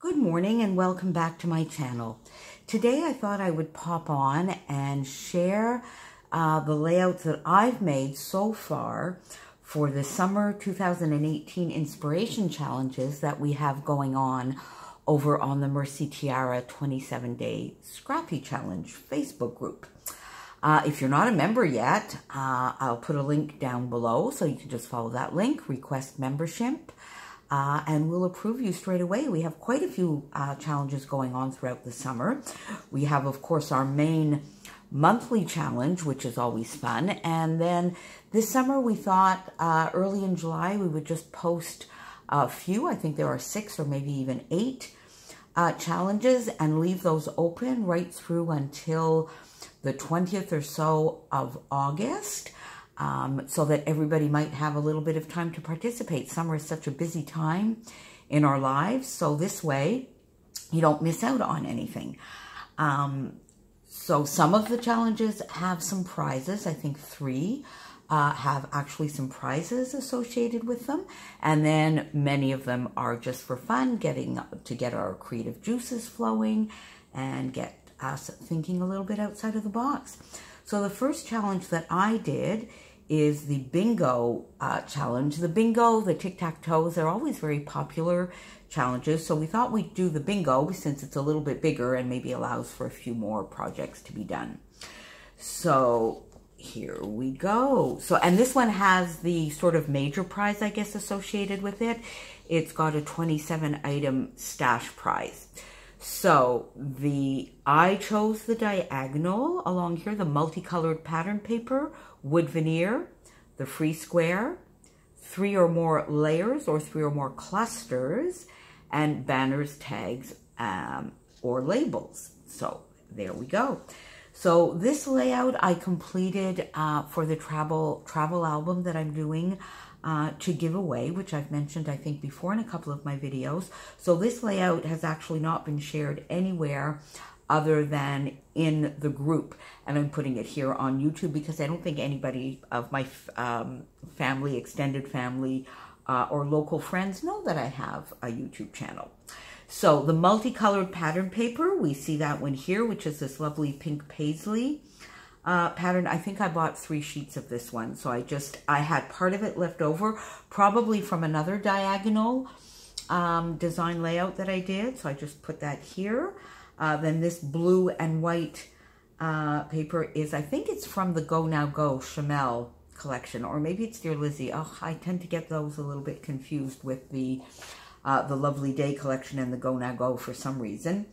Good morning and welcome back to my channel. Today I thought I would pop on and share the layouts that I've made so far for the summer 2018 inspiration challenges that we have going on over on the Mercy Tiara 27-day Scrappy Challenge Facebook group. If you're not a member yet, I'll put a link down below so you can just follow that link, request membership. And we'll approve you straight away. We have quite a few challenges going on throughout the summer. We have, of course, our main monthly challenge, which is always fun. And then this summer we thought early in July we would just post a few. I think there are 6 or maybe even 8 challenges and leave those open right through until the 20th or so of August. So that everybody might have a little bit of time to participate. Summer is such a busy time in our lives, so this way you don't miss out on anything. So some of the challenges have some prizes. I think 3 have actually some prizes associated with them, and then many of them are just for fun, get our creative juices flowing and get us thinking a little bit outside of the box. So the first challenge that I did is the bingo challenge. The bingo, the tic-tac-toes, they're always very popular challenges. So we thought we'd do the bingo since it's a little bit bigger and maybe allows for a few more projects to be done. So here we go. So, and this one has the sort of major prize, I guess, associated with it. It's got a 27-item stash prize. So I chose the diagonal along here, the multicolored pattern paper, wood veneer, the free square, 3 or more layers or 3 or more clusters, and banners, tags, or labels. So there we go. So this layout I completed for the travel album that I'm doing to give away, which I've mentioned, I think, before in a couple of my videos. So this layout has actually not been shared anywhere other than in the group. And I'm putting it here on YouTube because I don't think anybody of my family, extended family, or local friends know that I have a YouTube channel. So the multicolored pattern paper, we see that one here, which is this lovely pink paisley pattern. I think I bought 3 sheets of this one. So I had part of it left over, probably from another diagonal design layout that I did. So I just put that here. Then this blue and white paper is, I think it's from the Go Now Go Chamel collection, or maybe it's Dear Lizzie. Oh, I tend to get those a little bit confused with the Lovely Day collection and the Go Now Go for some reason.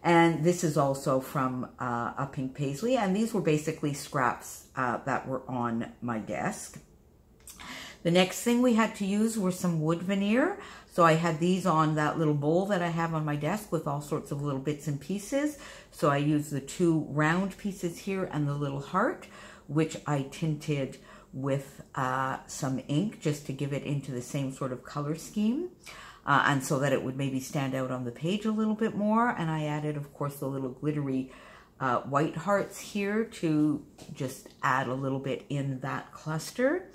And this is also from a pink paisley, and these were basically scraps that were on my desk. The next thing we had to use were some wood veneer. So I had these on that little bowl that I have on my desk with all sorts of little bits and pieces. So I used the 2 round pieces here and the little heart, which I tinted with some ink just to give it into the same sort of color scheme. And so that it would maybe stand out on the page a little bit more. And I added, of course, the little glittery white hearts here to just add a little bit in that cluster.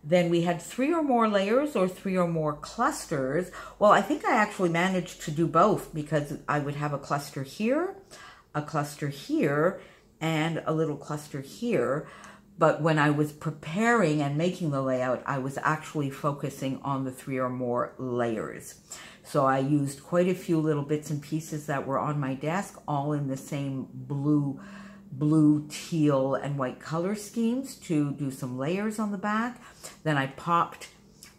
Then we had 3 or more layers or 3 or more clusters. Well, I think I actually managed to do both because I would have a cluster here, and a little cluster here. But when I was preparing and making the layout, I was actually focusing on the 3 or more layers. So I used quite a few little bits and pieces that were on my desk, all in the same blue, teal, and white color schemes to do some layers on the back. Then I popped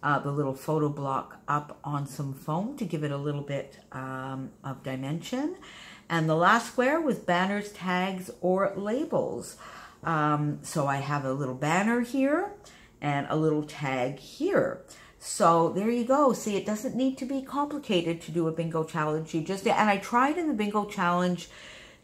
the little photo block up on some foam to give it a little bit of dimension. And the last square was banners, tags, or labels. So I have a little banner here and a little tag here. So there you go. See, it doesn't need to be complicated to do a bingo challenge. And I tried in the bingo challenge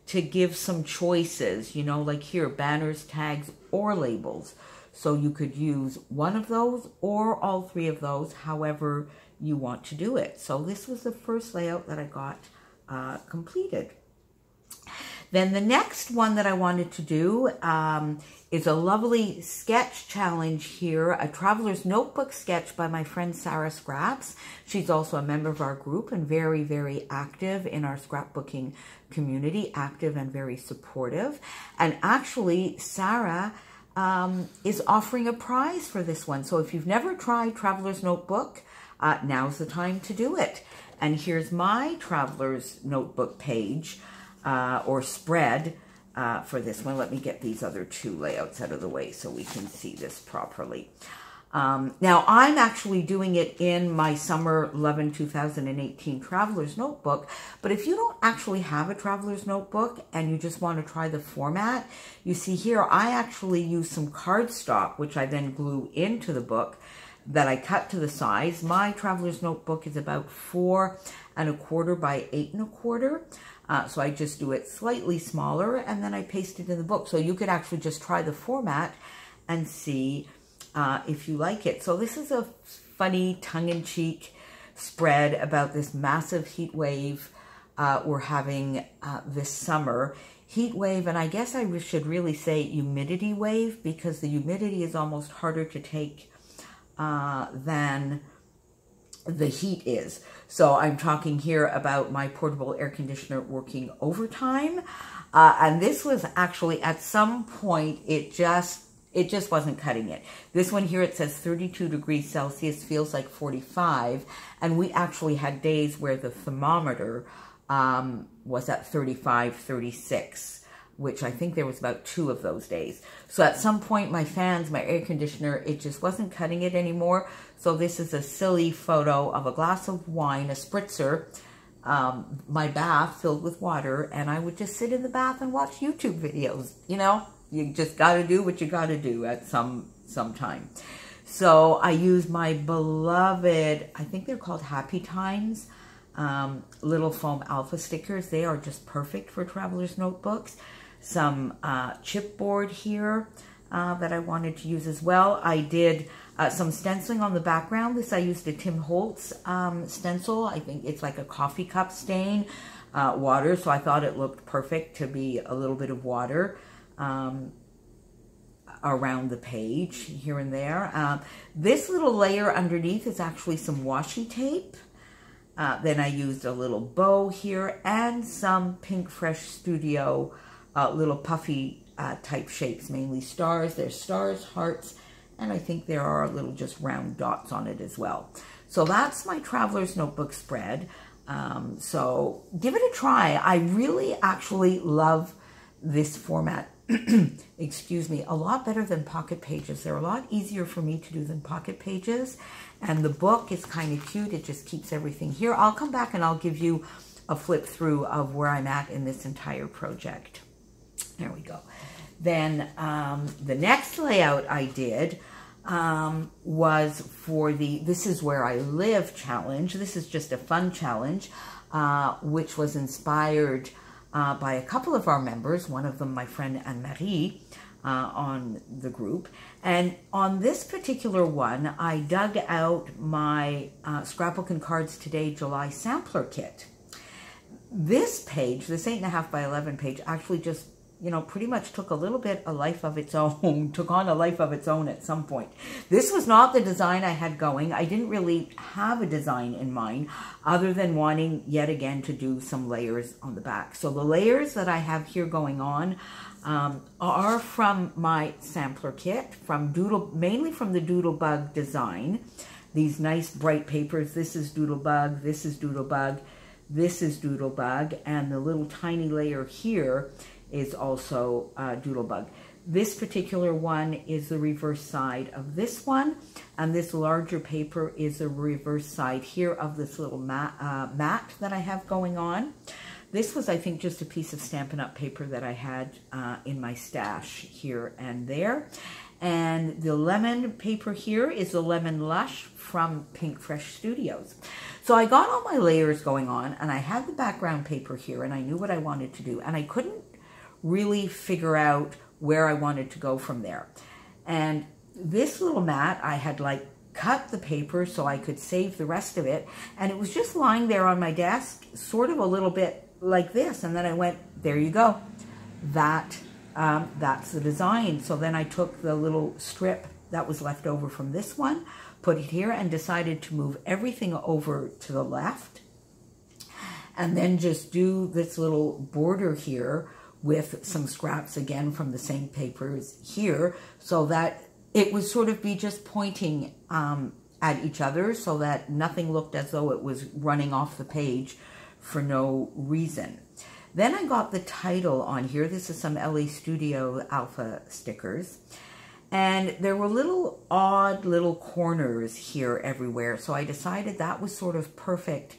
to give some choices, you know, like here, banners, tags, or labels. So you could use one of those or all 3 of those, however you want to do it. So this was the first layout that I got completed. Then the next one that I wanted to do is a lovely sketch challenge here, a traveler's notebook sketch by my friend Sarah Scraps. She's also a member of our group and very, very active in our scrapbooking community, active and very supportive. And actually, Sarah is offering a prize for this one. So if you've never tried Traveler's Notebook, now's the time to do it. And here's my Traveler's Notebook page or spread for this one. Let me get these other two layouts out of the way so we can see this properly. Now, I'm actually doing it in my Summer 11 2018 Traveler's Notebook, but if you don't actually have a Traveler's Notebook and you just want to try the format, you see here, I actually use some cardstock, which I then glue into the book, that I cut to the size. My Traveler's Notebook is about 4 1/4 by 8 1/4. So I just do it slightly smaller and then I paste it in the book. So you could actually just try the format and see if you like it. So this is a funny tongue-in-cheek spread about this massive heat wave we're having this summer. Heat wave, and I guess I should really say humidity wave, because the humidity is almost harder to take than the heat is. So I'm talking here about my portable air conditioner working overtime. And this was actually, at some point, it just wasn't cutting it. This one here, it says 32 degrees Celsius, feels like 45. And we actually had days where the thermometer was at 35, 36. Which I think there was about 2 of those days. So at some point, my fans, my air conditioner, it just wasn't cutting it anymore. So this is a silly photo of a glass of wine, a spritzer, my bath filled with water, and I would just sit in the bath and watch YouTube videos. You know, you just got to do what you got to do at some time. So I use my beloved, I think they're called Happy Times, little foam alpha stickers. They are just perfect for traveler's notebooks. Some chipboard here that I wanted to use as well. I did some stenciling on the background. This I used a Tim Holtz stencil. I think it's like a coffee cup stain, water. So I thought it looked perfect to be a little bit of water around the page here and there. This little layer underneath is actually some washi tape. Then I used a little bow here and some Pink Fresh Studio little puffy type shapes, mainly stars. There's stars, hearts, and I think there are little just round dots on it as well. So that's my Traveler's Notebook spread. So give it a try. I really actually love this format. Excuse me, a lot better than Pocket Pages. They're a lot easier for me to do than Pocket Pages. And the book is kind of cute. It just keeps everything here. I'll come back and I'll give you a flip through of where I'm at in this entire project. There we go. Then the next layout I did was for the This Is Where I Live challenge. This is just a fun challenge, which was inspired by a couple of our members, one of them my friend Anne-Marie on the group. And on this particular one, I dug out my Scrapbook and Cards Today July Sampler Kit. This page, this 8.5 by 11 page, actually just, you know, pretty much took a little bit a life of its own, took on a life of its own at some point. This was not the design I had going. I didn't really have a design in mind other than wanting yet again to do some layers on the back. So the layers that I have here going on are from my sampler kit, mainly from the Doodlebug design. These nice bright papers. This is Doodlebug, this is Doodlebug, this is Doodlebug, and the little tiny layer here is also Doodlebug. This particular one is the reverse side of this one, and this larger paper is the reverse side here of this little mat that I have going on. This was, I think, just a piece of Stampin' Up! Paper that I had in my stash here and there. And the lemon paper here is the Lemon Lush from Pink Fresh Studios. So I got all my layers going on, and I had the background paper here, and I knew what I wanted to do, and I couldn't really figure out where I wanted to go from there. And this little mat I had like cut the paper so I could save the rest of it. And it was just lying there on my desk, sort of a little bit like this. And then I went, there you go. That's the design. So then I took the little strip that was left over from this one, put it here, and decided to move everything over to the left. And then just do this little border here with some scraps again from the same papers here, so that it would sort of be just pointing at each other, so that nothing looked as though it was running off the page for no reason. Then I got the title on here. This is some LA Studio Alpha stickers. And there were little odd little corners here everywhere. So I decided that was sort of perfect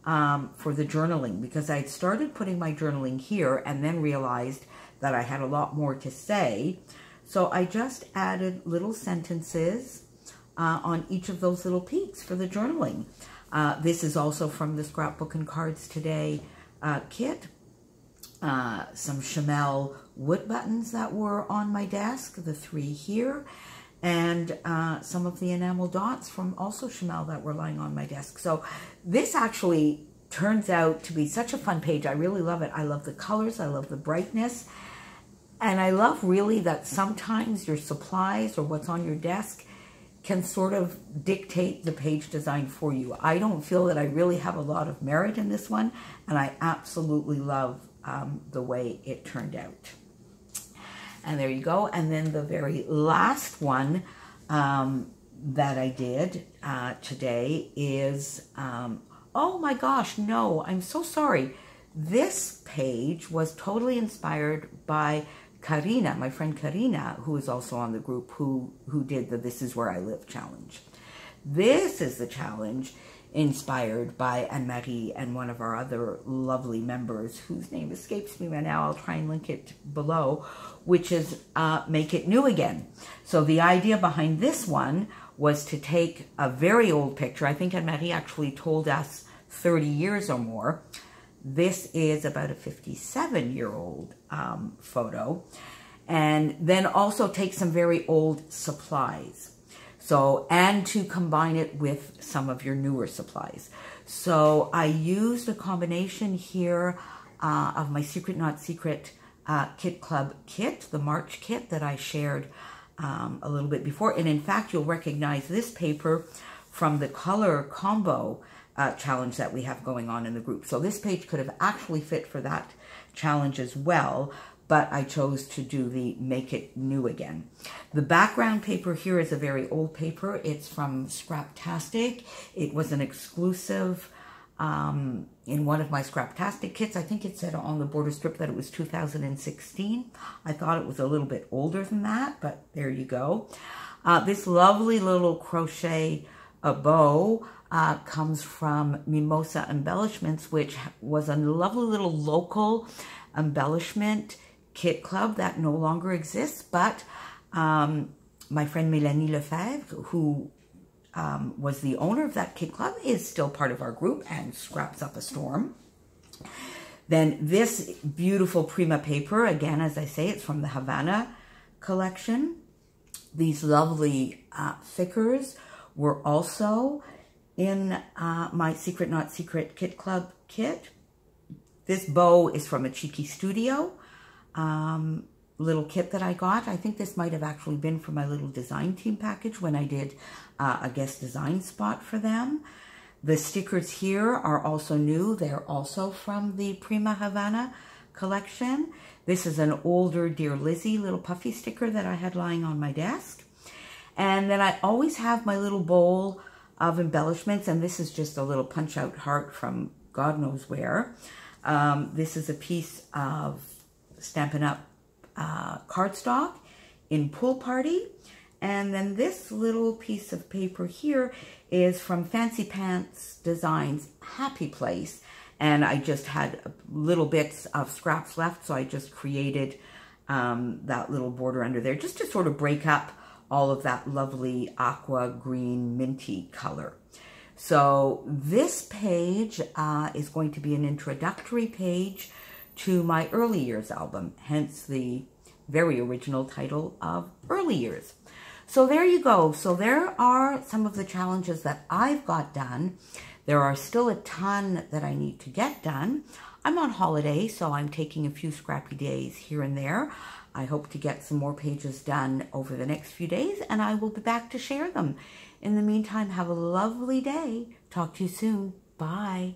for the journaling, because I'd started putting my journaling here and then realized that I had a lot more to say. So I just added little sentences on each of those little peaks for the journaling. This is also from the Scrapbook and Cards Today kit. Some Chamel wood buttons that were on my desk, the 3 here, and some of the enamel dots from also Chamel that were lying on my desk. So this actually turns out to be such a fun page. I really love it. I love the colors. I love the brightness. And I love really that sometimes your supplies or what's on your desk can sort of dictate the page design for you. I don't feel that I really have a lot of merit in this one, and I absolutely love the way it turned out. And there you go. And then the very last one that I did today is, oh my gosh, no, I'm so sorry. This page was totally inspired by Carina, my friend Carina, who is also on the group, who did the This Is Where I Live challenge. This is the challenge inspired by Anne-Marie and one of our other lovely members, whose name escapes me right now. I'll try and link it below, which is Make It New Again. So the idea behind this one was to take a very old picture. I think Anne-Marie actually told us 30 years or more. This is about a 57-year-old photo. And then also take some very old supplies. So, and to combine it with some of your newer supplies. So I used a combination here of my Secret Not Secret Kit Club kit, the March kit that I shared a little bit before. And in fact, you'll recognize this paper from the color combo challenge that we have going on in the group. So this page could have actually fit for that challenge as well, but I chose to do the Make It New Again. The background paper here is a very old paper. It's from Scraptastic. It was an exclusive in one of my Scraptastic kits. I think it said on the border strip that it was 2016. I thought it was a little bit older than that, but there you go. This lovely little crochet bow comes from Mimosa Embellishments, which was a lovely little local embellishment kit club that no longer exists, but my friend Mélanie Lefebvre, who was the owner of that kit club, is still part of our group and scraps up a storm. Then this beautiful Prima paper, again, as I say, it's from the Havana collection. These lovely thickers were also in my Secret Not Secret Kit Club kit. This bow is from a Cheeky Studio little kit that I got. I think this might have actually been for my little design team package when I did a guest design spot for them. The stickers here are also new. They're also from the Prima Havana collection. This is an older Dear Lizzie little puffy sticker that I had lying on my desk. And then I always have my little bowl of embellishments, and this is just a little punch-out heart from God knows where. This is a piece of Stampin' Up! Cardstock in Pool Party. And then this little piece of paper here is from Fancy Pants Designs Happy Place. And I just had little bits of scraps left, so I just created that little border under there just to sort of break up all of that lovely aqua green minty color. So this page is going to be an introductory page to my Early Years album, hence the very original title of Early Years. So there you go. So there are some of the challenges that I've got done. There are still a ton that I need to get done. I'm on holiday, so I'm taking a few scrappy days here and there. I hope to get some more pages done over the next few days, and I will be back to share them. In the meantime, have a lovely day. Talk to you soon. Bye.